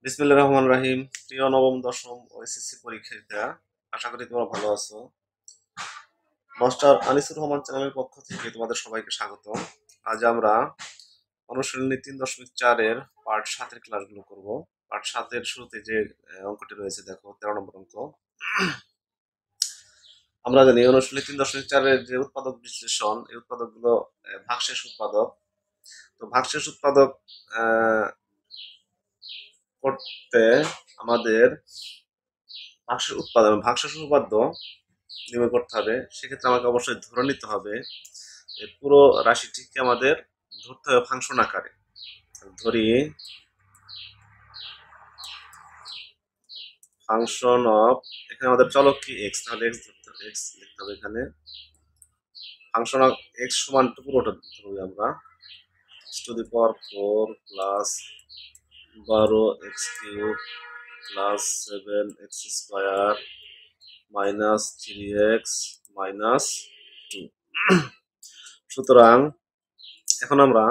বিসমিল্লাহির রহমানির রহিম। প্রিয় নবম দশম ও এসএসসি পরীক্ষার্থীরা, আশা করি তোমরা ভালো আছো। মাস্টার আনিসুর রহমান চ্যানেলের পক্ষ থেকে তোমাদের সবাইকে স্বাগত। আজ আমরা অনুশীলনী 3.4-এর পার্ট 7-এর ক্লাসগুলো করব। পার্ট 7-এর শুরুতে যে অঙ্কটি রয়েছে, দেখো 13 নম্বর অঙ্ক। আমরা জানি অনুশীলনী 3.4-এর যে উৎপাদক বিশ্লেষণ, এই উৎপাদকগুলো ভাগশেষ উৎপাদক। তো ভাগশেষ উৎপাদক করতে আমাদের ভাগশেষ উপপাদ্য নির্ণয় করতে হবে। সেক্ষেত্রে আমাকে অবশ্যই ধরে নিতে হবে এই পুরো রাশিটিকে আমাদের ধরতে হবে ফাংশন আকারে। ধরি ফাংশন অফ, এখানে আমাদের চলক কি এক্স, তাহলে এক্স ধরতে হবে, এক্স লিখতে হবে এখানে। ফাংশন অফ এক্স সমান পুরোটা ধরবো আমরা, x to the power 4 plus 12 x cube plus 7 x square minus 3x minus 2। সুতরাং এখন আমরা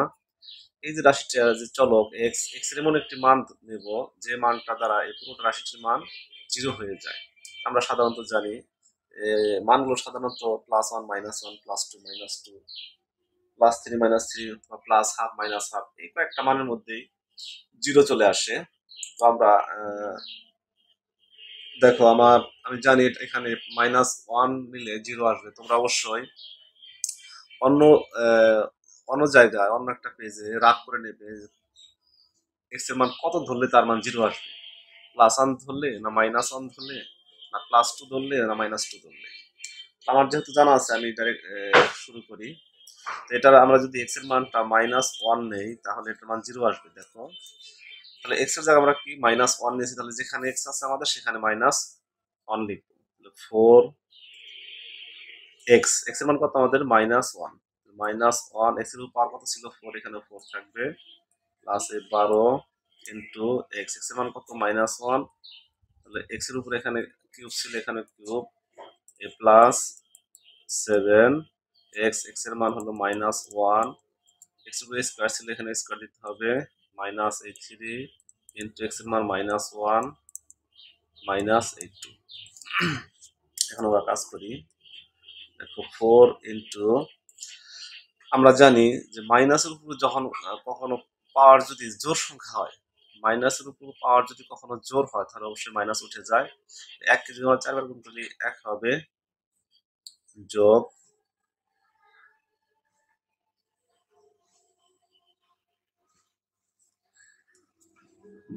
এই যে রাশিটা, যে চলক এক্স, এক্স এর এমন একটি মান নেব যে মানটা দ্বারা এই পুরোটা রাশিটির মান 0 হয়ে যায়। আমরা সাধারণত জানি মানগুলো সাধারণত +1 -1 +2 -2 +3 -3 অথবা +½ -½ এই কয়েকটা মানের মধ্যেই 0 চলে আসে। তো আমরা দেখো আমি জানি এখানে -1 নিলে 0 আসবে। তোমরা অবশ্যই অন্য অন্য জায়গায় অন্য একটা পেজে রাগ করে নেবে এক্স এর মান কত ধরলে তার মান 0 আসবে, +1 ধরলে না -1 ধরলে না +2 ধরলে না -2 ধরলে। আমার যেহেতু জানা আছে, আমি ডাইরেক্ট শুরু করি। তো এটা আমরা যদি এক্স এর মানটা -1 নেই তাহলে এটার মান 0 আসবে। দেখো তাহলে এক্স এর জায়গায় আমরা কি -1 নিয়েছি, তাহলে যেখানে এক্স আছে আমাদের সেখানে -1 লিখবো। 4 এক্স, এক্স এর মান কত আমাদের -1, এক্স এর পাওয়ার কত ছিল 4, এখানে 4 থাকবে প্লাস 12 ইন্টু এক্স, এক্স এর মান কত -1, তাহলে এক্স এর উপরে এখানে কিউব ছিল, এখানে কিউব এ প্লাস 7 এক্স, এক্স এর মান হলো -1, এক্স উপরে স্কোয়ার ছিল, এখানে স্কোয়ার দিতে হবে -83 ইন্টু এক্স এর মান -1 -82। এখন আমরা কাজ করি। দেখো 4 ইন্টু, আমরা জানি যে মাইনাসের উপর যখন কখনো পাওয়ার যদি জোড় সংখ্যা হয়, মাইনাসের উপর পাওয়ার যদি কখনো জোড় হয় তাহলে অবশ্যই মাইনাস উঠে যায়। 1 কে যদি আমরা 4 বার গুণ করি 1 হবে, যোগ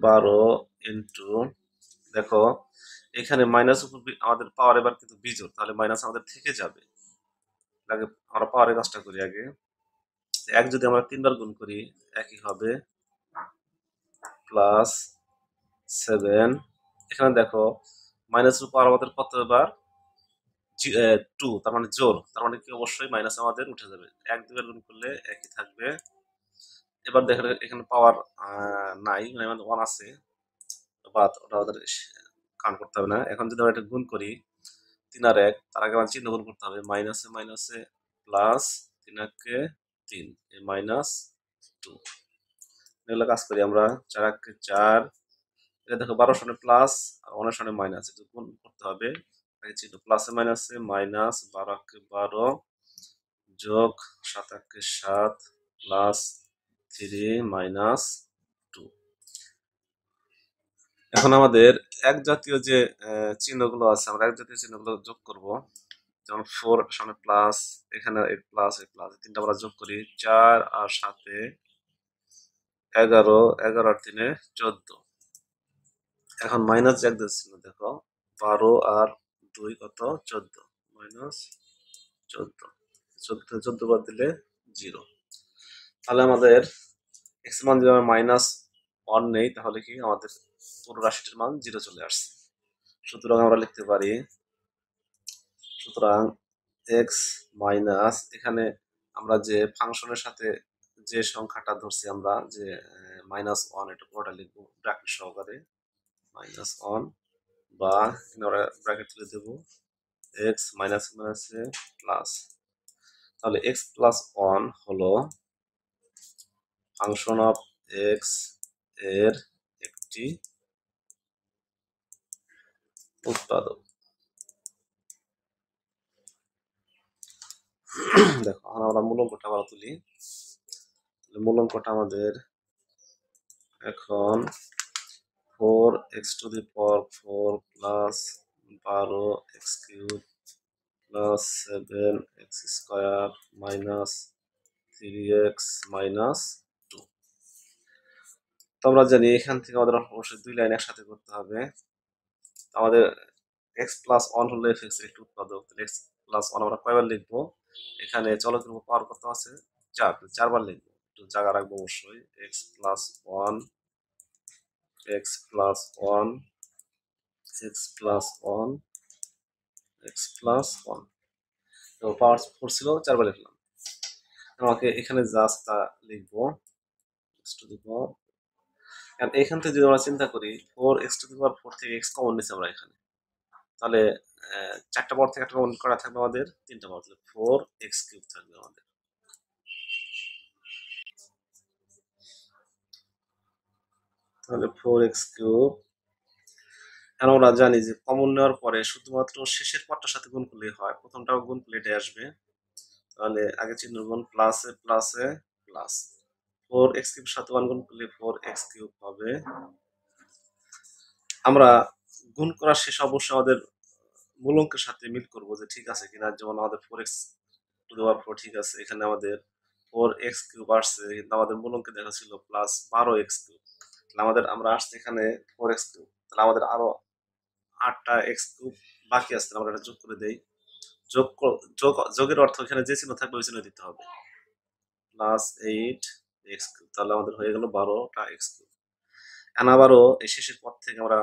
12 ইন্টু, দেখো এখানে মাইনাস উপর আমাদের পাওয়ার এবার কিন্তু বিজোড়, তাহলে মাইনাস আমাদের থেকে যাবে। আগে আমরা পাওয়ারের কাজটা করি আগে। 1 যদি আমরা 3 বার গুণ করি 1ই হবে, প্লাস 7, এখানে দেখো মাইনাসের পাওয়ার আমাদের কত এবার 2, তার মানে জোর, তার মানে কি অবশ্যই মাইনাস আমাদের উঠে যাবে। 1 2 বার গুণ করলে একই থাকবে। এবার দেখেন এখানে পাওয়ার নাই, মানে 1 আছে, বাট ওটা আমাদের কাউন্ট করতে হবে না। এখন যদি আমরা এটা গুণ করি 3 আর 1, তার আগে আমার চিহ্ন গুণ করতে হবে, মাইনাসে মাইনাসে প্লাস, 3 একে 3 -2। এগুলো কাজ করি আমরা, 4 একে 4, এটা দেখো 12 সনে প্লাস আর 1 সনে মাইনাস, এটা গুণ করতে হবে। চিহ্ন প্লাসে মাইনাসে মাইনাস, 12 একে 12 যোগ 7 একে 7 প্লাস 3 -2। এখন আমাদের এক জাতীয় যে চিহ্নগুলো আছে, আমরা এক জাতীয় চিহ্নগুলো যোগ করব। যেমন 4 সামনে প্লাস, এখানে প্লাস তিনটা আমরা যোগ করি, 4 আর 7 11, 11 আর 3 14। এখন মাইনাস এক চিহ্ন, দেখো 12 আর 2 কত 14, মাইনাস 14, 14 বাদ দিলে 0। তাহলে আমাদের এক্স মান যদি আমরা -1 নেই তাহলে কি আমাদের পুরো রাশিটির মান 0 চলে আসছে। সুতরাং আমরা লিখতে পারি, সুতরাং এক্স মাইনাস, এখানে আমরা যে ফাংশনের সাথে যে সংখ্যাটা ধরছি আমরা যে -1, এটা পুরোটা লিখবো ব্র্যাকেট সহকারে, -1 বা আমরা ব্র্যাকেট তুলে দেবো, এক্স মাইনাস মাইনাসে প্লাস। তাহলে এক্স প্লাস 1 হলো ফাংশন অফ এক্স এর একটি উৎপাদক। দেখো এখন আমরা মূলঙ্কটা আবার তুলি। মূলঙ্কটা আমাদের এখন 4x⁴ plus 12x³ plus 7x² minus 3x-2। তো আমরা জানি এখান থেকে আমাদের অবশ্যই দুই লাইন একসাথে করতে হবে। আমাদের x+1 হলো f(x) এর একটি উৎপাদক। x+1 আমরা কয়বার লিখবো? এখানে চলকের উপর পাওয়ার কত আছে? 4, 4বার লিখবো। একটু জায়গা রাখবো অবশ্যই। x+1 x+1 x+1 x+1 তো পাওয়ার 4 ছিল, 4বার লিখলাম। আমাকে এখানে জাস্ট তা লিখবো x⁴। কারণ এখান থেকে যদি আমরা চিন্তা করি 4x⁴ থেকে x কমন নিচ্ছি আমরা এখানে, তাহলে 4টা পাওয়ার থেকে একটা কমন করা থাকবে আমাদের 3টা পাওয়ার, তাহলে 4x³ থাকবে আমাদের। তাহলে 4x³ এখন আমরা জানি যে কমন নেওয়ার পরে শুধুমাত্র শেষের পদটার সাথে গুণ করলেই হয়, প্রথমটা গুণ করলে এটাই আসবে। তাহলে আগে চিহ্ন গুণ প্লাসে প্লাসে প্লাস 4x³ সাথে 1 গুণ করলে 4x³ হবে। আমরা গুণ করার শেষে অবশ্যই আমাদের মূলঙ্কের সাথে মিল করবো যে ঠিক আছে কিনা। যেমন আমাদের 4x⁴ ঠিক আছে, এখানে আমাদের 4x³ আসছে, কিন্তু আমাদের মূলঙ্কে দেখা ছিল প্লাস 12x³। তাহলে আমাদের আমরা আসছে এখানে 4x³, তাহলে আমাদের আরো 8টা x³ বাকি আছে, আমরা এটা যোগ করে দেই। যোগের অর্থ এখানে যে চিহ্ন থাকবে ওই চিহ্ন দিতে হবে, প্লাস 8x³। তাহলে আমাদের হয়ে গেল 12টা x³। এখন আবারও এই শেষের পদ থেকে আমরা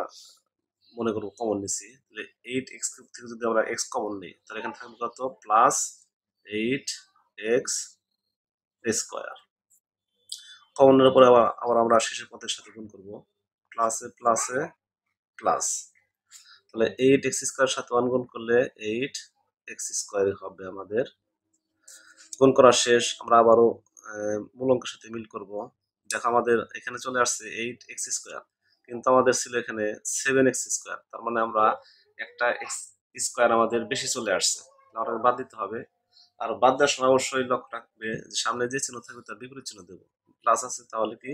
মনে করবো কমন নিছি, তাহলে 8x³ থেকে যদি আমরা x কমন নিই তাহলে এখানে থাকবে কত? Plus 8x²। কমনের পরে আবার আমরা শেষের পদের সাথে গুণ করবো, প্লাসে প্লাসে প্লাস। তাহলে 8x² সাথে 1 গুণ করলে 8x² হবে আমাদের। গুণ করা শেষ, আমরা আবারও মূলঙ্কের সাথে মিল করব। দেখো আমাদের এখানে চলে আসছে 8x², কিন্তু আমাদের ছিল এখানে 7x²। তার মানে আমরা একটা x² আমাদের বেশি চলে আসছে, আমরা বাদ দিতে হবে। আর বাদ দেওয়ার সময় অবশ্যই লক্ষ্য রাখবে যে সামনে যে চিহ্ন থাকবে তার বিপরীত চিহ্ন দেবো। প্লাস আছে তাহলে কি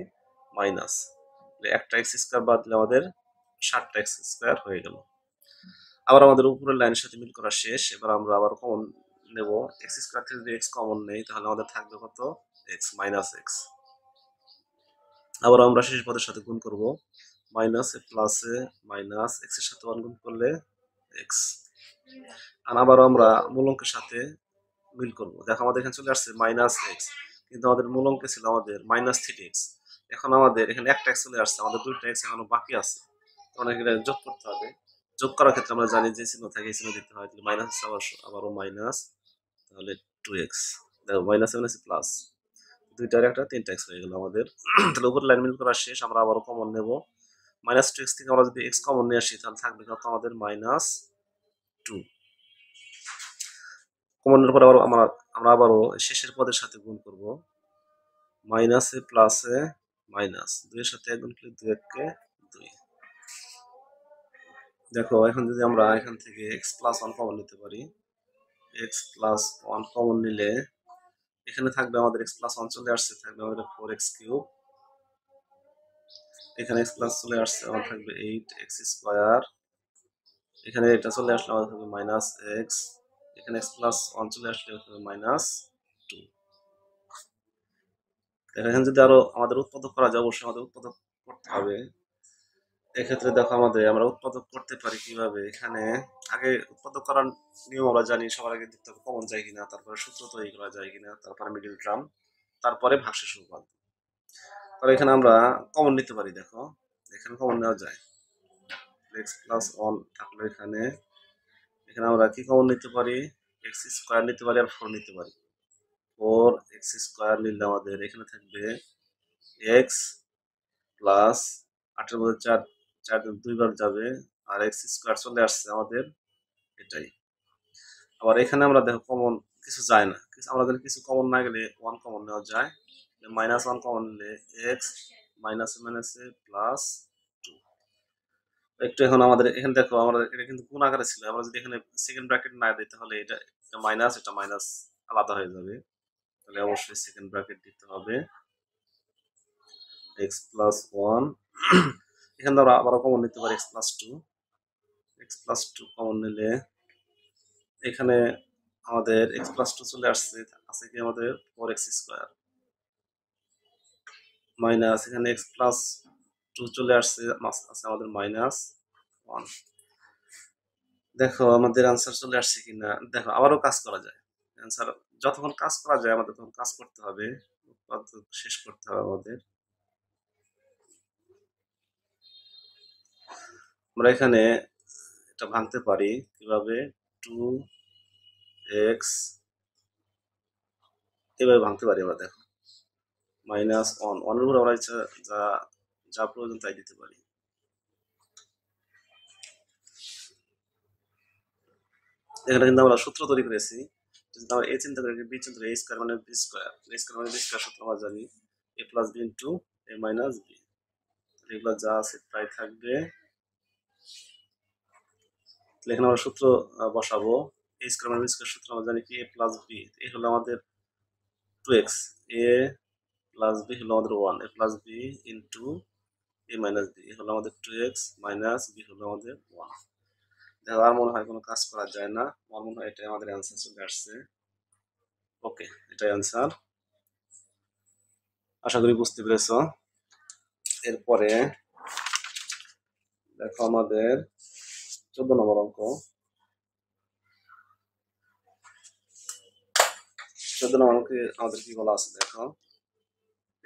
মাইনাস, একটা x² বাদ দিলে আমাদের 7টা x² হয়ে গেল। আবার আমাদের উপরের লাইনের সাথে মিল করা শেষ। এবার আমরা আবার কমন নেব, x² থেকে যদি x কমন নেই তাহলে আমাদের থাকবে কত? x minus x. আবার আমরা শেষ পদের সাথে গুণ করব, মাইনাসে প্লাসে মাইনাস, x এর সাথে 1 গুণ করলে x। আর আবারও আমরা মূলঙ্কের সাথে মিল করব। দেখো আমাদের এখানে চলে আসছে মাইনাস এক্স, কিন্তু আমাদের মূলঙ্কে ছিল আমাদের মাইনাস 3x। এখন আমাদের এখানে একটা x চলে আসছে, আমাদের 2টা x এখনো বাকি আছে, তখন এখানে যোগ করতে হবে। যোগ করার ক্ষেত্রে আমরা জানি যে চিহ্ন থাকে এই চিহ্ন দিতে হয়, তাহলে মাইনাস আবারও মাইনাস, তাহলে 2x। দেখো মাইনাস মাইনাস প্লাস, 2টার একটা 3টা x হয়ে গেল আমাদের। তাহলে উপর লাইন মিল করা শেষ, আমরা আবারও কমন নেব। মাইনাস 2x থেকে আমরা যদি x কমন নিয়ে আসি তাহলে থাকবে কত? আমাদের মাইনাস 2। কমনের পর আবার আমরা আবারও শেষের পদের সাথে গুণ করব, মাইনাসে প্লাসে মাইনাস, 2 এর সাথে 1 গুণ করলে 2 1 2। দেখো এখন যদি আমরা এখান থেকে x+1 কমন নিতে পারি, x+1 কমন নিলে এখানে থাকবে আমাদের x+1 চলে আসছে, থাকবে আমাদের 4x³। এখানে x প্লাস চলে আসছে, আমার থাকবে 8x²। এখানে এটা চলে আসলে আমাদের থাকবে মাইনাস এক্স। এখানে x+1 চলে আসলে থাকবে মাইনাস 2। এখানে যদি আরো আমাদের উৎপাদক করা যায়, অবশ্যই আমাদের উৎপাদক করতে হবে। এক্ষেত্রে দেখো আমরা উৎপাদক করতে পারি কিভাবে। এখানে আগে উৎপাদক করার নিয়ম আমরা জানি, সবার আগে দেখতে হবে কমন যায় কিনা, তারপরে সূত্র তৈরি করা যায় কিনা, তারপরে মিডিল টার্ম, তারপরে ভাগশেষ উপপাদ্য। তাহলে এখানে আমরা কমন নিতে পারি। দেখো এখানে কমন নেওয়া যায়, x+1 থাকলে এখানে আমরা কি কমন নিতে পারি? x² নিতে পারি আর 4 নিতে পারি। 4x² নিলে আমাদের এখানে থাকবে x প্লাস 8 এর মধ্যে 4 4 দুইবার যাবে, আর x² চলে আসছে আমাদের, এটাই। আবার এখানে আমরা দেখো কমন কিছু যায় না, আমাদের কিছু কমন না গেলে 1 কমন নেওয়া যায়। -1 কমন নিলে x মাইনাসে মাইনাসে প্লাস 2। একটু এখন আমাদের এখানে দেখো, আমাদের এটা কিন্তু গুণ আকারে ছিল, আমরা যদি এখানে সেকেন্ড ব্র্যাকেট না দিই তাহলে এটা মাইনাস, এটা মাইনাস আলাদা হয়ে যাবে। তাহলে অবশ্যই সেকেন্ড ব্র্যাকেট দিতে হবে, এক্স প্লাস ওয়ান। এখানে আমরা আবারও কমন নিতে পারি x plus two. X plus two common নিলে এখানে আমাদের এক্স প্লাস টু চলে আসছে, আছে কি আমাদের ফোর এক্স স্কোয়ার মাইনাস এখানে এক্স প্লাস টু চলে আসছে, আছে আমাদের মাইনাস ওয়ান। দেখো আমাদের আনসার চলে আসছে কিনা, দেখো আবারও কাজ করা যায়। আনসার যতক্ষণ কাজ করা যায় আমাদের তখন কাজ করতে হবে, শেষ করতে হবে আমাদের। আমরা এখানে এটা ভাঙতে পারি কিভাবে, টু এক্স এভাবে ভাঙতে পারি আমরা। দেখো মাইনাস ওয়ান, ওয়ানের উপর আমরা ইচ্ছা যা যা প্রয়োজন তাই দিতে পারি। এখানে কিন্তু আমরা সূত্র তৈরি করেছি, যদি আমরা এ চিন্তা করি, বি চিন্তা করি, এ স্কোয়ার মানে বি স্কোয়ার, এ স্কোয়ার মানে বি স্কোয়ার সূত্র আমরা জানি, এ প্লাস বি ইন্টু এ মাইনাস বি। এগুলো যা আছে তাই থাকবে। এখানে আমরা সূত্র বসাবো, এ স্কোয়ার মানে বি স্কোয়ার সূত্র আমরা জানি কি, এ প্লাস বি, এ হলো আমাদের টু এক্স, এ প্লাস বি হলো আমাদের ওয়ান, এ প্লাস বি ইন্টু এ মাইনাস বি, এ হলো আমাদের টু এক্স মাইনাস বি হলো আমাদের ওয়ান। দেখো আর মনে হয় কোনো কাজ করা যায় না, আমার মনে হয় এটাই আমাদের অ্যান্সার চলে আসছে। ওকে, এটাই অ্যান্সার। আশা করি বুঝতে পেরেছো। এরপরে দেখো আমাদের 14 নম্বর অঙ্ক। 14 নম্বর অঙ্কে আমাদের কি বলা আছে দেখো,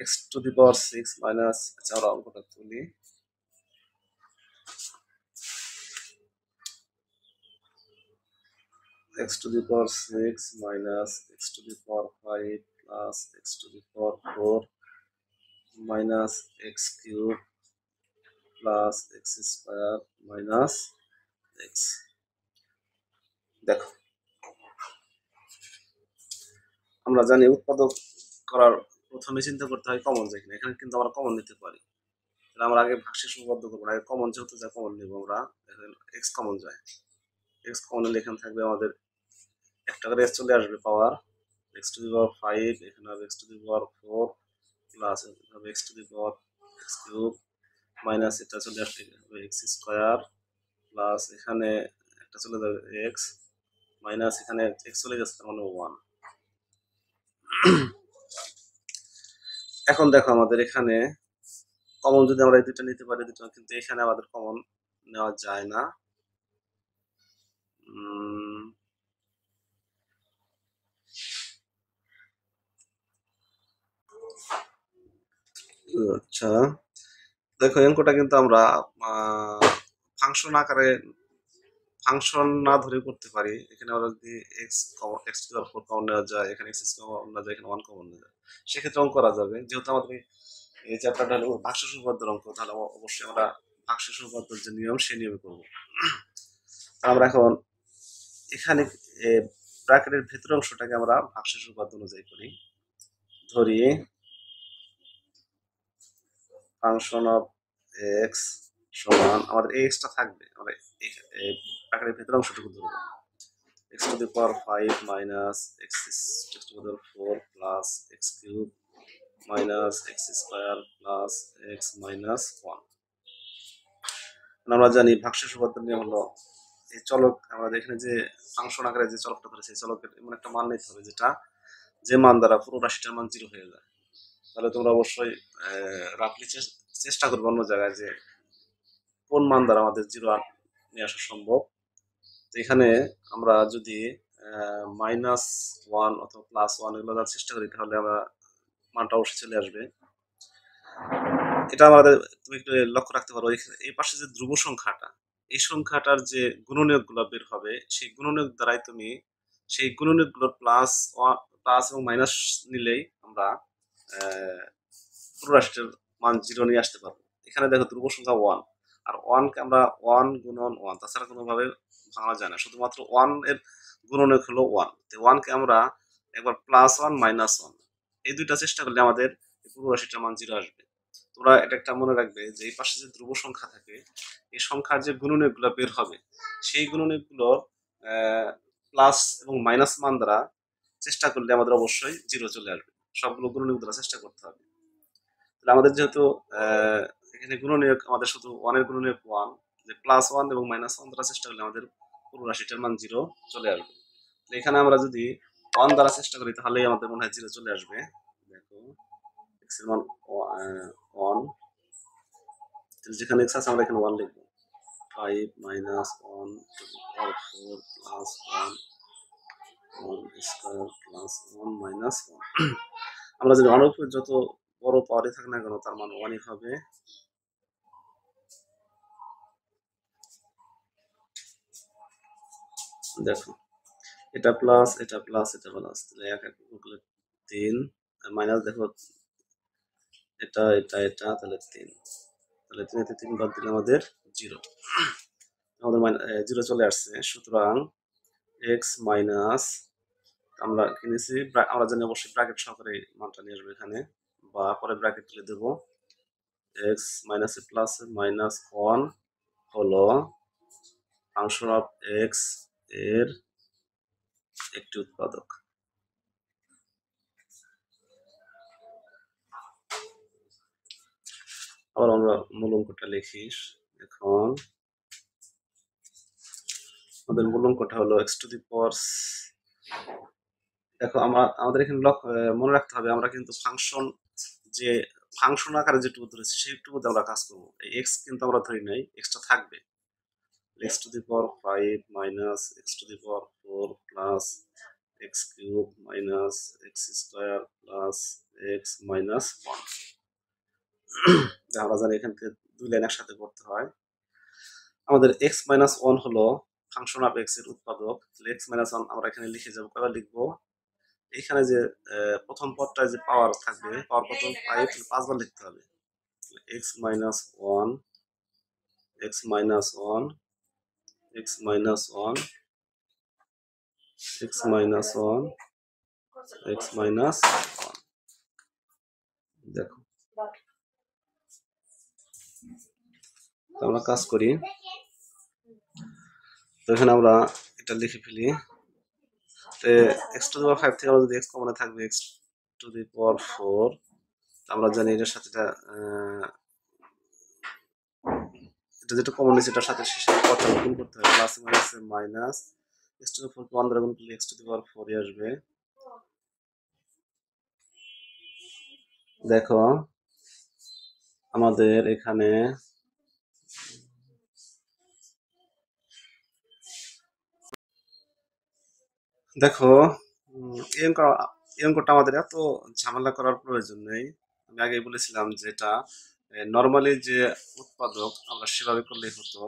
x to the power six minus, আচ্ছা আমরা অঙ্কটা তুলি। x to the power 6 minus x to the power 5 plus x to the power 4 minus x cube plus x square minus x। দেখো আমরা জানি উৎপাদক করার প্রথমে চিন্তা করতে হয় কমন যায় কিনা, এখানে কিন্তু আমরা কমন নিতে পারি। তাহলে আমরা আগে ভাগশেষ উপপাদ্য করবো, আগে কমন যেহেতু যা কমন নিব আমরা, এখন এক্স কমন যায়, এক্স কমন নিলে এখানে থাকবে আমাদের একটা করে এক্স চলে আসবে পাওয়ার, এক্স টু দি পাওয়ার 5, এখানে হবে x to the power 4 plus হবে x to the power x cube minus এটা চলে আসবে এক্স স্কোয়ার প্লাস এখানে একটা চলে যাবে এক্স মাইনাস এখানে এক্স চলে যাচ্ছে তার মানে ওয়ান। এখন দেখো আমাদের এখানে কমন যদি আমরা এই দুটো নিতে পারি, দুটো কিন্তু এখানে আমাদের কমন নেওয়া যায় না। আচ্ছা দেখো অঙ্কটা কিন্তু আমরা ফাংশন আকারে, ফাংশন না ধরে করতে পারি। এখানে আমরা যদি এক্স কমন, এক্স টু পাওয়ার 4 কমন নেওয়া যায়, এখানে এক্স কমন নেওয়া যায়, এখানে 1 কমন নেওয়া যায়, সেক্ষেত্রে অঙ্ক করা যাবে। যেহেতু আমাদের এই চ্যাপ্টারটা হলো ভাগশেষ উপপাদ্যের অঙ্ক, তাহলে অবশ্যই আমরা ভাগশেষ উপপাদ্যের যে নিয়ম সেই নিয়মে করবো। আমরা এখন এখানে ব্র্যাকেটের ভেতরের অংশটাকে আমরা ভাগশেষ উপপাদ্য অনুযায়ী করি। ধরি ফাংশন অফ এক্স সমান, আমাদের এই এক্সটা থাকবে, আমরা ব্র্যাকেটের ভেতরের অংশটুকু ধরবো, x to the power 5 minus x to the power 4 plus x cube minus x square plus x minus 1। আমরা জানি ভাগশেষ উপপাদ্যের নিয়ম হলো, এই চলক আমরা এখানে যে ফাংশন আকারে যে চলকটা ধরেছি, এই চলকের এমন একটা মান নিতে হবে যেটা, যে মান দ্বারা পুরো রাশিটার মান 0 হয়ে যায়। তাহলে তোমরা অবশ্যই রাফলি চেষ্টা করবে অন্য জায়গায় যে কোন মান দ্বারা আমাদের 0 নিয়ে আসা সম্ভব। তো এখানে আমরা যদি মাইনাস ওয়ান অথবা প্লাস ওয়ান এগুলো দেওয়ার চেষ্টা করি তাহলে আমরা মানটা অবশ্যই চলে আসবে। এটা আমাদের তুমি একটু লক্ষ্য রাখতে পারো, এই পাশে যে ধ্রুব সংখ্যাটা, এই সংখ্যাটার যে গুণনীয়ক গুলো বের হবে, সেই গুণনীয়ক দ্বারাই তুমি সেই গুণনীয়ক গুলোর প্লাস প্লাস এবং মাইনাস নিলেই আমরা পুরো রাশিটার মান 0 নিয়ে আসতে পারবো। এখানে দেখো ধ্রুব সংখ্যা 1, আর 1কে আমরা 1 গুণন 1 তাছাড়া কোনোভাবে ভাঙা যায় না, শুধুমাত্র 1 এর গুণনীয়ক হলো 1। তো 1কে আমরা একবার প্লাস 1 মাইনাস 1 এই দুইটা চেষ্টা করলে আমাদের পুরো রাশিটার মান 0 আসবে। তোমরা এটা একটা মনে রাখবে যে এই পাশে যে ধ্রুব সংখ্যা থাকে, এই সংখ্যার যে গুণনীয়কগুলো বের হবে, সেই গুণনীয়কগুলোর প্লাস এবং মাইনাস মান দ্বারা চেষ্টা করলে আমাদের অবশ্যই জিরো চলে আসবে। সবগুলো গুণনীয়ক দ্বারা চেষ্টা করতে হবে। তাহলে আমাদের যেহেতু এখানে গুণনীয়ক আমাদের শুধু ওয়ানের গুণনীয়ক ওয়ান, যে প্লাস ওয়ান এবং মাইনাস ওয়ান দ্বারা চেষ্টা করলে আমাদের পুরো রাশিটার মান জিরো চলে আসবে। এখানে আমরা যদি ওয়ান দ্বারা চেষ্টা করি তাহলেই আমাদের মনে হয় জিরো চলে আসবে। দেখো এক্স এর মান ওয়ান, যেখানে এক্স আছে আমরা এখানে ওয়ান লিখবো। 5 minus 1 to the power 4 plus 1 square plus 1 minus 1 আমরা যদি 1 উপরে যত বড় পাওয়ারই থাকে না কেন তার মান 1ই হবে। দেখো এটা প্লাস এটা প্লাস এটা প্লাস, তাহলে এক এক করলে 3, মাইনাস দেখো এটা এটা এটা, তাহলে 3, তাহলে 3 তে 3 বাদ দিলে আমাদের 0, আমাদের জিরো চলে আসছে। সুতরাং এক্স মাইনাস, আমরা কিনেছি আমরা জানি অবশ্যই ব্র্যাকেট সহকারে মানটা নিয়ে আসবো এখানে, বা পরে ব্র্যাকেট তুলে দেবো। এক্স মাইনাস প্লাস মাইনাস 1 হলো ফাংশন অফ এক্স এর একটি উৎপাদক। আবার আমরা মূল অঙ্কটা লিখি। এখন আমাদের মূল অঙ্কটা হলো এক্স টু দি পাওয়ার, দেখো আমাদের এখানে মনে রাখতে হবে আমরা কিন্তু যে ফাংশন আকারে যেটুকু ধরেছি সেইটুকুতে আমরা কাজ করবো। এই এক্স কিন্তু আমরা ধরি নাই, এক্সটা থাকবে। x to the power 5 minus x to the power 4 plus x cube minus x square plus x minus 1 আমরা জানি এখান থেকে দুই লাইন একসাথে করতে হয়। আমাদের x minus 1 হলো ফাংশন অফ x এর উৎপাদক। তাহলে x minus 1 আমরা এখানে লিখে যাব, কয়বার লিখবো? এখানে যে প্রথম পদটায় যে পাওয়ার থাকবে, পাওয়ার কত 5, 5 বার লিখতে হবে। x minus 1 x minus 1 x minus 1 x minus 1 x minus 1। দেখো আমরা কাজ করি, তো এখানে আমরা এটা লিখে ফেলি। এক্স টু দি পাওয়ার 5 থেকে আমরা যদি এক্স কমনে থাকবে এক্স টু দি পাওয়ার 4, আমরা জানি এটার সাথে এটা যেটা কমন নিচ্ছে এটার সাথে শেষে কত গুণ করতে হবে, plus minus minus x to the power 1 দ্বারা গুণ করলে এক্স টু দি পাওয়ার 4 আসবে। দেখো আমাদের এখানে দেখো এই অঙ্কটা আমাদের এত ঝামেলা করার প্রয়োজন নেই। আমি আগেই বলেছিলাম যে এটা নর্মালি যে উৎপাদক আমরা সেভাবে করলেই হতো,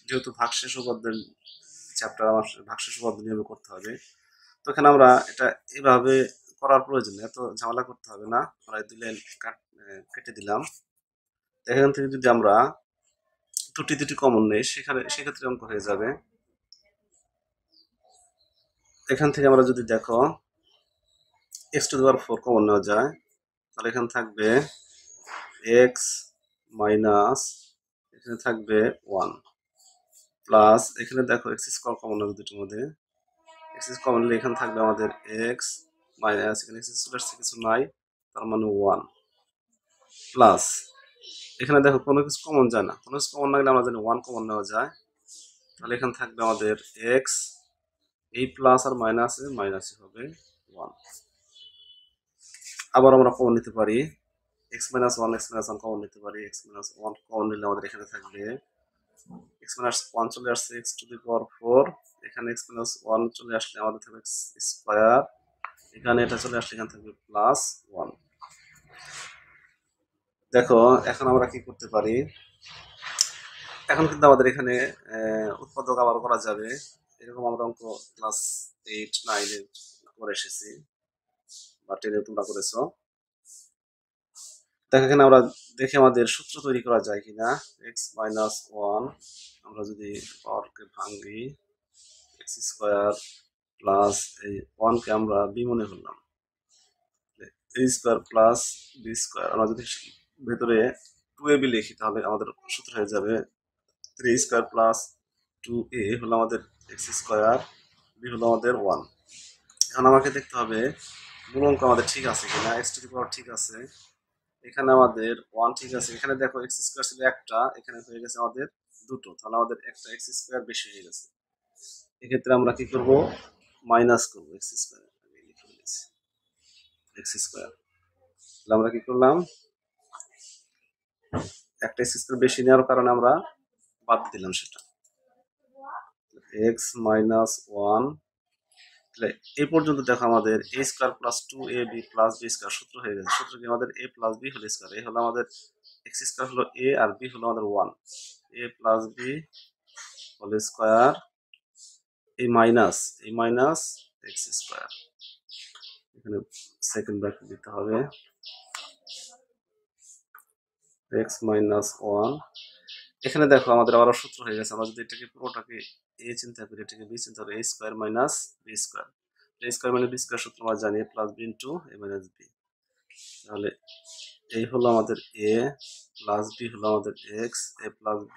যেহেতু ভাগশেষ উপপাদ্যের চ্যাপ্টার আমার ভাগশেষ উপপাদ্য নিয়মে করতে হবে। তো এখানে আমরা এটা এভাবে করার প্রয়োজন নেই, এত ঝামেলা করতে হবে না। আমরা দুই লাইন কেটে দিলাম। এখান থেকে যদি আমরা দুটি দুটি কমন নেই সেক্ষেত্রে অঙ্ক হয়ে যাবে। এখান থেকে আমরা যদি দেখো x to the power 4 common নেওয়া যায়, তাহলে এখানে থাকবে এক্স মাইনাস, এখানে থাকবে 1 প্লাস, এখানে দেখো এক্স স্কোয়ার কমন নেবে দুটোর মধ্যে, এক্স কমন নিলে এখানে থাকবে আমাদের এক্স মাইনাস, এখানে এক্স চলে আসছে কিছু নাই তার মানে 1 প্লাস, এখানে দেখো কোনো কিছু কমন যায় না, কোনো কিছু কমন না গেলে আমরা জানি 1 কমন নেওয়া যায়। তাহলে এখানে থাকবে আমাদের এক্স, এই প্লাস আর মাইনাসে মাইনাসই হবে 1। আবার আমরা কমন নিতে পারি x minus 1 x minus 1 common নিতে পারি, x minus 1 কমন নিলে আমাদের এখানে থাকবে x minus 1 চলে আসছে x to the power 4, এখানে x minus 1 চলে আসলে আমাদের থাকবে x স্কয়ার, এখানে এটা চলে আসলে এখানে থাকবে প্লাস 1। দেখো এখন আমরা কি করতে পারি, এখন কিন্তু আমাদের এখানে উৎপাদক আবার করা যাবে। এরকম আমরা অঙ্ক ক্লাস 8 9 এ করে এসেছি বা 10 এ তোমরা করেছো। দেখো এখানে আমরা দেখে আমাদের সূত্র তৈরি করা যায় কিনা। x minus 1 আমরা যদি পাওয়ারকে ভাঙি x স্কয়ার প্লাস এই 1 কে আমরা b মনে করলাম, a square plus b square আমরা যদি ভেতরে 2ab লিখি তাহলে আমাদের সূত্র হয়ে যাবে 3 স্কয়ার প্লাস 2a হলো আমাদের x স্কয়ার, b হলো আমাদের 1। এখন আমাকে দেখতে হবে মূল অঙ্ক আমাদের ঠিক আছে কিনা, x টু দি পাওয়ার ঠিক আছে, এখানে আমাদের 1 ঠিক আছে, এখানে দেখো x স্কয়ার ছিল একটা, এখানে হয়ে গেছে আমাদের দুটো, তাহলে আমাদের একটা x স্কয়ার বেশি হয়ে গেছে। এক্ষেত্রে আমরা কি করব, মাইনাস করব x স্কয়ার, আগে লিখে ফেলেছি x স্কয়ার। তাহলে আমরা কি করলাম, একটা x স্কয়ার বেশি নেওয়ার কারণে আমরা বাদ দিলাম সেটা, x মাইনাস 1। তাহলে এই পর্যন্ত দেখো আমাদের a square plus 2ab plus b square সূত্র হয়ে গেছে। সূত্র কি আমাদের a plus b whole square, a হলো আমাদের x স্কয়ার হলো a আর b হলো আমাদের 1, a plus b whole square, এই মাইনাস x স্কয়ার, এখানে সেকেন্ড ব্র্যাকেট দিতে হবে, x মাইনাস 1। এখানে দেখো আমাদের আবার সূত্র হয়ে গেছে, আমরা যদি এটাকে পুরোটাকে a চিন্তা করি, এটাকে b চিন্তা করি, a square minus b square, a square minus b square সূত্র আমরা জানি, a plus b into a minus b। তাহলে এই হলো আমাদের a প্লাস b হলো আমাদের x, a plus b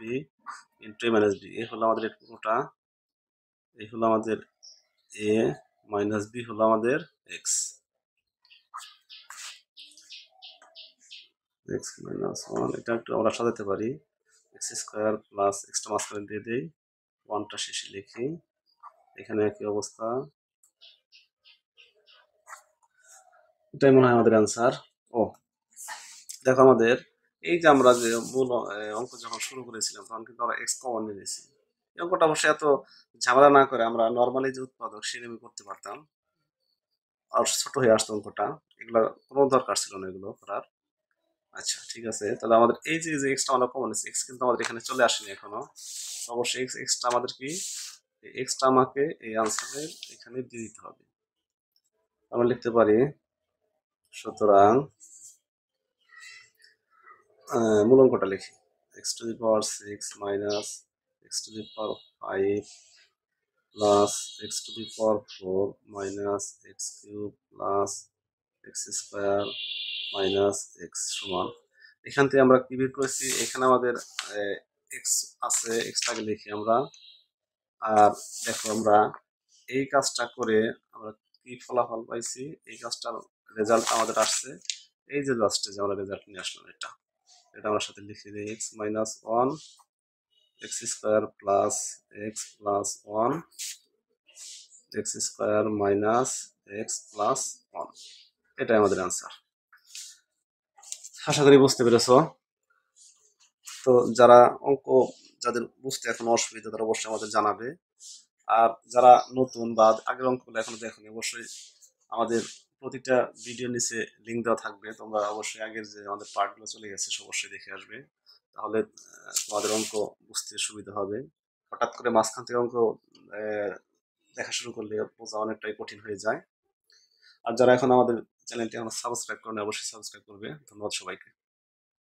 into a minus b, এই হলো আমাদের পুরোটা, এই হলো আমাদের a মাইনাস b হলো আমাদের x, x মাইনাস 1। এটা একটু আমরা সাজাতে পারি, x স্কয়ার প্লাস এক্সটা মাঝখানে দিয়ে দেই, 1টা শেষে লিখি, এখানে একই অবস্থা। এটাই মনে হয় আমাদের অ্যান্সার। ও দেখো আমাদের এই যে আমরা যে মূল অঙ্ক যখন শুরু করেছিলাম তখন কিন্তু আমরা এক্স কমন নিয়ে নিয়েছি। এই অঙ্কটা অবশ্যই এত ঝামেলা না করে আমরা নর্মালি যে উৎপাদক সেরকমই করতে পারতাম, আর ছোট হয়ে আসতো অঙ্কটা, এগুলো কোনো দরকার ছিল না এগুলো করার। আচ্ছা ঠিক আছে, তাহলে আমাদের এই যে এক্সটা আমরা কমন নিয়েছি, এক্স কিন্তু আমাদের এখানে চলে আসেনি এখনো, অবশ্যই এক্সটা আমাদের কি, এক্সটা আমাকে এই আনসারের এখানে দিয়ে দিতে হবে। আমরা লিখতে পারি, সুতরাং মূল অঙ্কটা লিখি, x to the power 6 minus x to the power 5 plus x to the power 4 minus x cube plus x square minus x সমান, এখান থেকে আমরা কি বের করেছি, এখানে আমাদের এক্স আছে, এক্সটাকে লিখি আমরা। আর দেখো আমরা এই কাজটা করে আমরা কি ফলাফল পাইছি, এই কাজটার রেজাল্ট আমাদের আসছে এই যে লাস্টে যে আমরা রেজাল্ট নিয়ে আসলাম, এটা আমরা সাথে লিখে দিই, x minus 1 x square plus x plus 1 x square minus x plus 1, এটাই আমাদের অ্যান্সার। আশা করি বুঝতে পেরেছো। তো যারা অঙ্ক, যাদের বুঝতে এখন অসুবিধা তারা অবশ্যই আমাদের জানাবে, আর যারা নতুন বা আগের অঙ্কগুলো এখনো দেখোনি অবশ্যই আমাদের প্রতিটা ভিডিও নিচে লিঙ্ক দেওয়া থাকবে, তোমরা অবশ্যই আগের যে আমাদের পার্টগুলো চলে গেছে অবশ্যই দেখে আসবে, তাহলে তোমাদের অঙ্ক বুঝতে সুবিধা হবে। হঠাৎ করে মাঝখান থেকে অঙ্ক দেখা শুরু করলে বোঝা অনেকটাই কঠিন হয়ে যায়। আর যারা এখন আমাদের চ্যানেলটি এখন সাবস্ক্রাইব করেন অবশ্যই সাবস্ক্রাইব করবে। ধন্যবাদ সবাইকে।